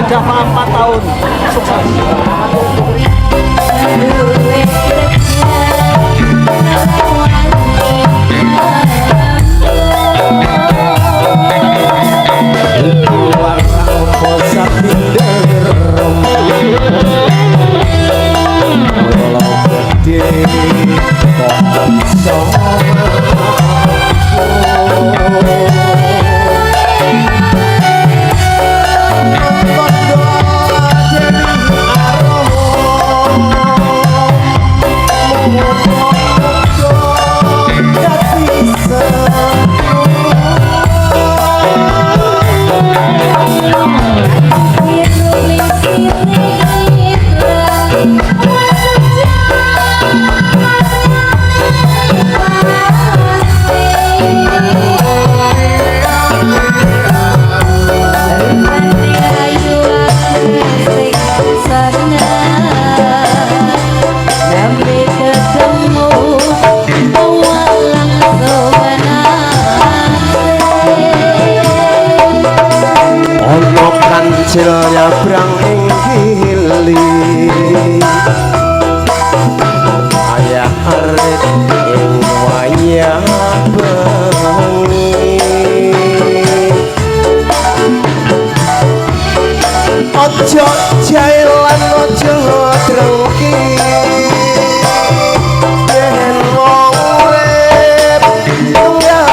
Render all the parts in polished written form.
Java 4 tahun sukses. nyabrang ing gili ayah arit ing wayah bengi ojo jailan ojo drengki yen wong urip tunggal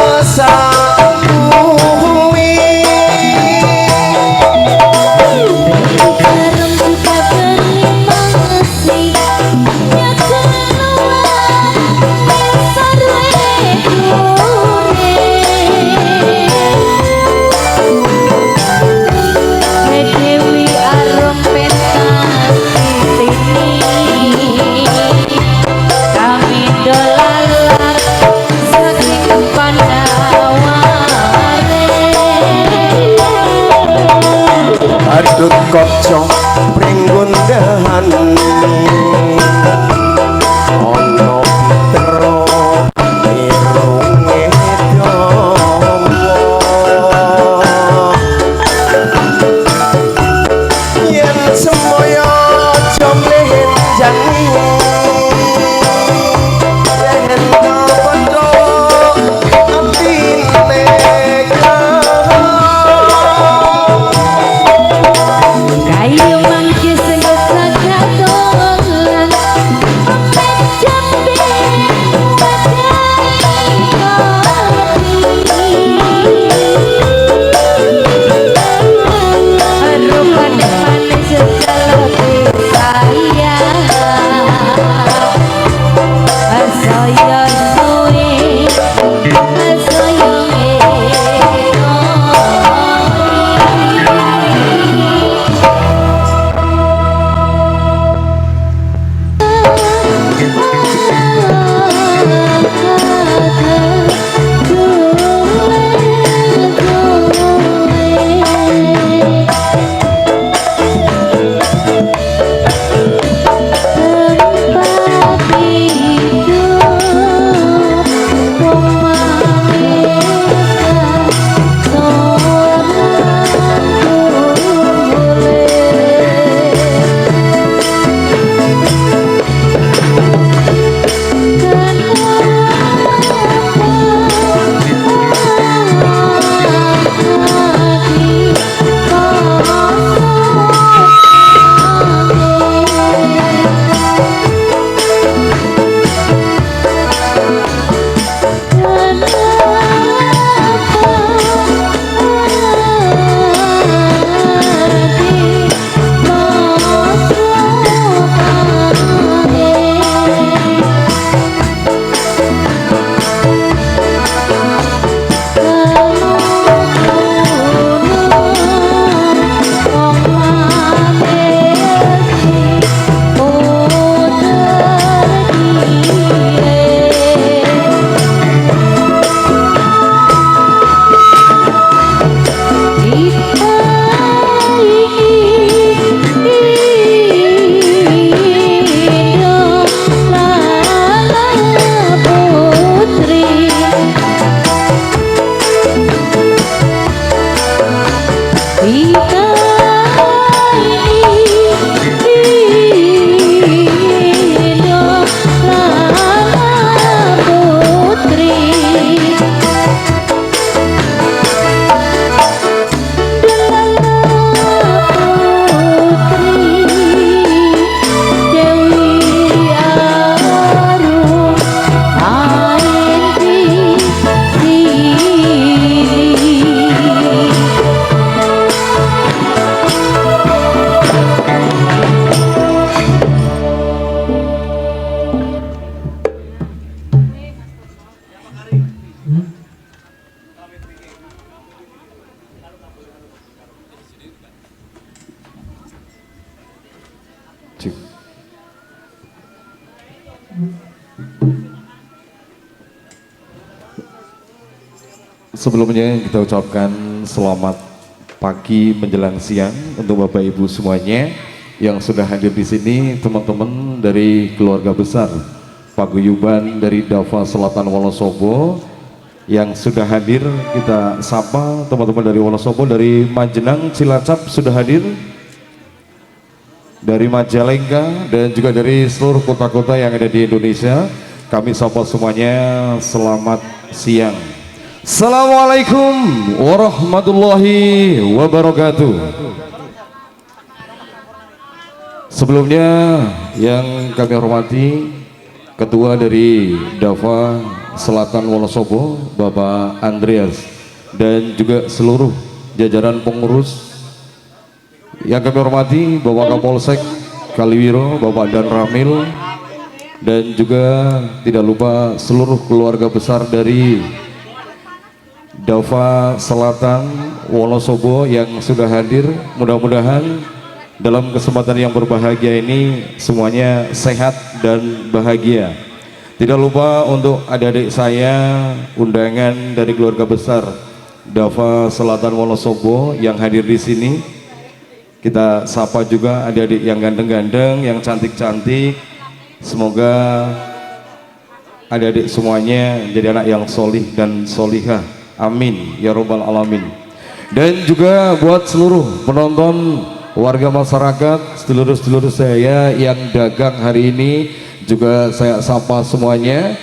Sebelumnya kita ucapkan selamat pagi menjelang siang untuk Bapak Ibu semuanya yang sudah hadir di sini, teman-teman dari keluarga besar paguyuban dari Dava Selatan Wonosobo yang sudah hadir. Kita sapa teman-teman dari Wonosobo, dari Majenang, Cilacap sudah hadir, dari Majalengka dan juga dari seluruh kota-kota yang ada di Indonesia. Kami sapa semuanya, selamat siang. Assalamualaikum warahmatullahi wabarakatuh. Sebelumnya yang kami hormati Ketua dari Dava Selatan Wonosobo Bapak Andreas dan juga seluruh jajaran pengurus. Yang kami hormati Bapak Kapolsek Kaliwiro, Bapak Dan Ramil, dan juga tidak lupa seluruh keluarga besar dari Dava Selatan Wonosobo yang sudah hadir. Mudah-mudahan dalam kesempatan yang berbahagia ini semuanya sehat dan bahagia. Tidak lupa untuk adik-adik saya, undangan dari keluarga besar Dava Selatan Wonosobo yang hadir di sini. Kita sapa juga adik-adik yang ganteng-ganteng, yang cantik-cantik. Semoga adik-adik semuanya jadi anak yang solih dan solihah. Amin ya robbal alamin. Dan juga buat seluruh penonton, warga masyarakat, sedulur-sedulur saya yang dagang hari ini juga saya sapa semuanya.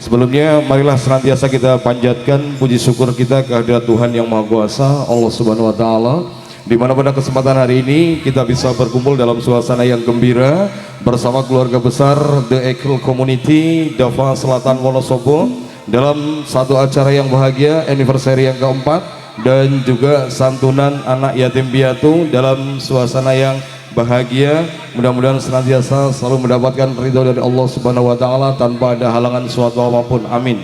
Sebelumnya marilah senantiasa kita panjatkan puji syukur kita kehadirat Tuhan yang Maha Kuasa, Allah Subhanahu wa taala, di mana pada kesempatan hari ini kita bisa berkumpul dalam suasana yang gembira bersama keluarga besar The Eagle Community Dava Selatan Wonosobo dalam satu acara yang bahagia, anniversary yang keempat, dan juga santunan anak yatim piatu dalam suasana yang bahagia. Mudah-mudahan senantiasa selalu mendapatkan ridho dari Allah Subhanahu wa taala tanpa ada halangan suatu apapun. Amin.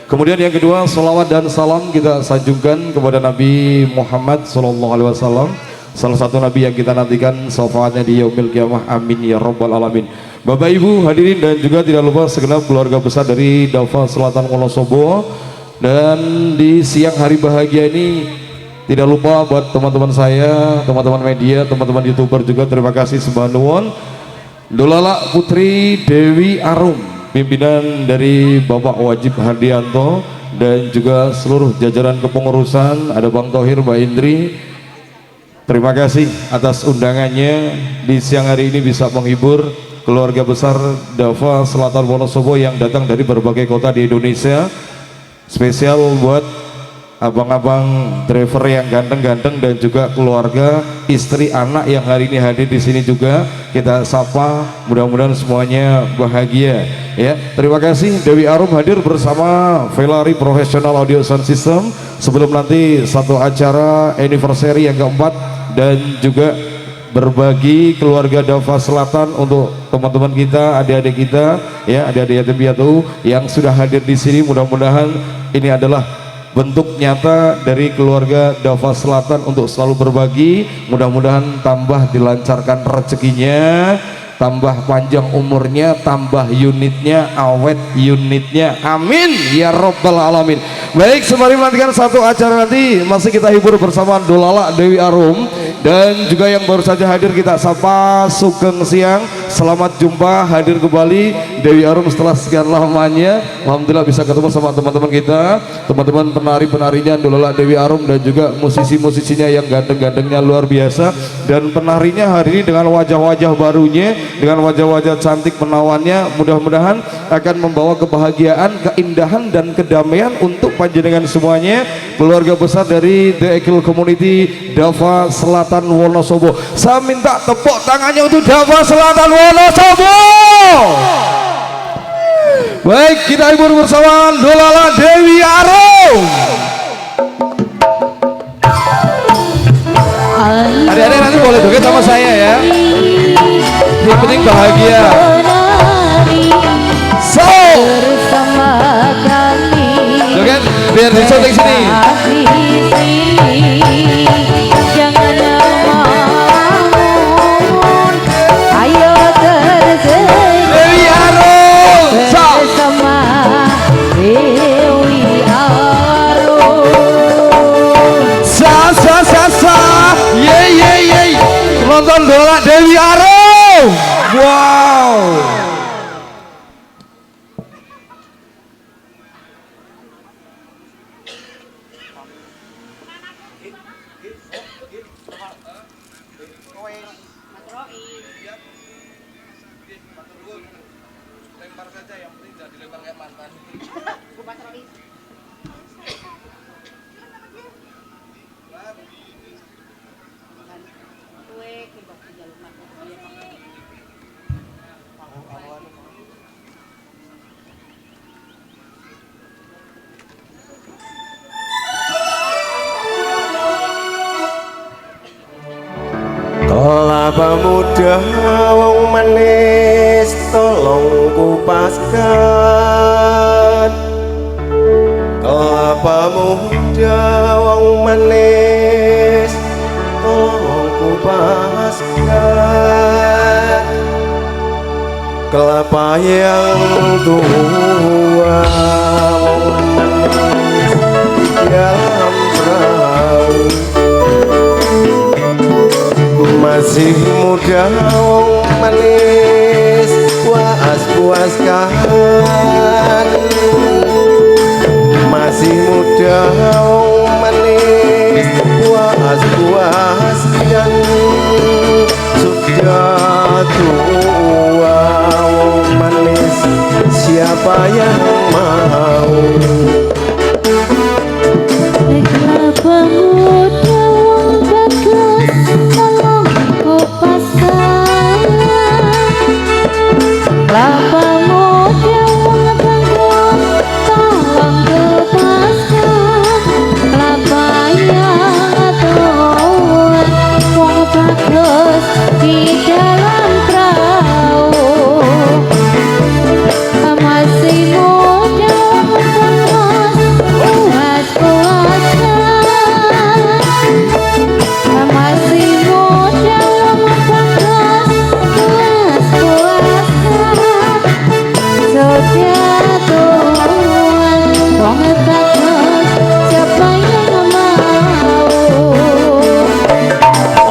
Kemudian yang kedua, salawat dan salam kita sanjungkan kepada Nabi Muhammad SAW, salah satu Nabi yang kita nantikan syafaatnya di yaumil qiyamah. Amin ya rabbal alamin. Bapak Ibu hadirin dan juga tidak lupa segenap keluarga besar dari Dava Selatan Wonosobo. Dan di siang hari bahagia ini tidak lupa buat teman-teman saya, teman-teman media, teman-teman YouTuber juga, terima kasih sembah nuwun. Dolala Putri Dewi Arum, pimpinan dari Bapak Wajib Hardianto, dan juga seluruh jajaran kepengurusan, ada Bang Thohir, Mbak Indri. Terima kasih atas undangannya di siang hari ini bisa menghibur keluarga besar Dava Selatan Wonosobo yang datang dari berbagai kota di Indonesia. Spesial buat abang-abang driver yang ganteng-ganteng dan juga keluarga, istri, anak yang hari ini hadir di sini juga kita sapa. Mudah-mudahan semuanya bahagia ya. Terima kasih Dewi Arum hadir bersama Velari Professional Audio Sound System sebelum nanti satu acara anniversary yang keempat dan juga berbagi keluarga Dava Selatan untuk teman-teman kita, adik-adik kita ya, adik-adik yatim piatu yang sudah hadir di sini. Mudah-mudahan ini adalah bentuk nyata dari keluarga Dava Selatan untuk selalu berbagi. Mudah-mudahan tambah dilancarkan rezekinya, tambah panjang umurnya, tambah unitnya, awet unitnya. Amin ya robbal alamin. Baik, sembari menantikan satu acara nanti masih kita hibur bersama Dolala Dewi Arum, dan juga yang baru saja hadir kita sapa Sugeng Siang. Selamat jumpa, hadir kembali Dewi Arum setelah sekian lamanya. Alhamdulillah bisa ketemu sama teman-teman kita, teman-teman penari-penarinya Dolala Dewi Arum, dan juga musisi-musisinya yang ganteng-gantengnya luar biasa. Dan penarinya hari ini dengan wajah-wajah barunya, dengan wajah-wajah cantik menawannya, mudah-mudahan akan membawa kebahagiaan, keindahan, dan kedamaian untuk panjenengan semuanya, keluarga besar dari The Eagle Community Dava Selatan Wonosobo. Saya minta tepuk tangannya untuk Dava Selatan Wonosobo. Baik, kita hibur bersama Dolala Dewi Arum. Adik-adik nanti boleh joget sama saya ya. Yang penting bahagia. So, joget biar disoting sini. Dewi Arum. Kelapa muda wong manis tolong kupaskan. Kelapa muda wong manis tolong kupaskan. Kelapa yang tua wong manis dalam perahu. Masih muda wong manis puas-puaskan. Masih muda wong manis puas-puaskan. Sudah tua wong manis siapa yang mau? Kelapa muda wong bagus tolong kupaskan. Kelapa muda wong bagus tolong kupaskan. Kelapa yang tua wong bagus di dalam perahu. Masih muda wong bagus puas-puaskan. Masih muda wong bagus puas-puaskan. Sudah tua wong bagus siapa yang mau?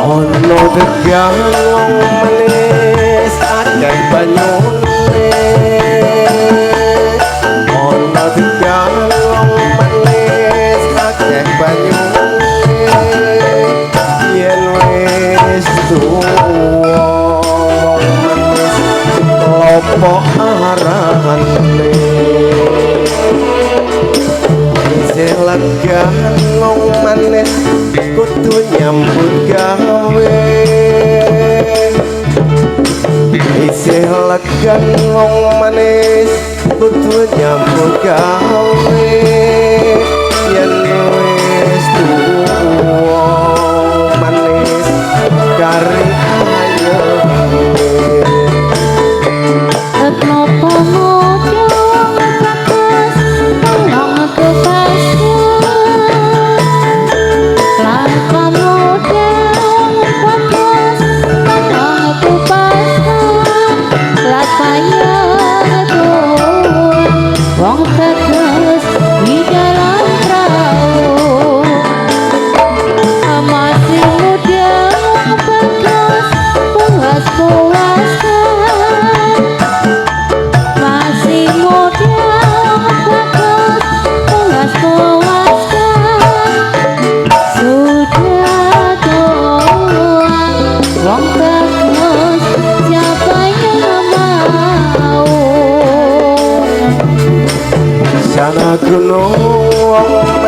Ono tegang wong manis akeh banyune. Ono tegang wong manis akeh banyune. Yen wis tuwa wong manis lopo arane. Isih legan wong manis kudu nyambut gawe. Isih legan wong manis kudu nyambut gawe. Yen wis tuwa wong manis garing ayune. Kelapa muda wong bagus tolong kupaskan. Kelapa muda wong bagus tolong kupaskan. Kelapa yang tua wong bagus di dalam perahu. Masih muda wong bagus puas-puaskan. Masih muda wong bagus puas-puaskan. Sudah tua wong bagus siapa yang mau? Sana gunung wong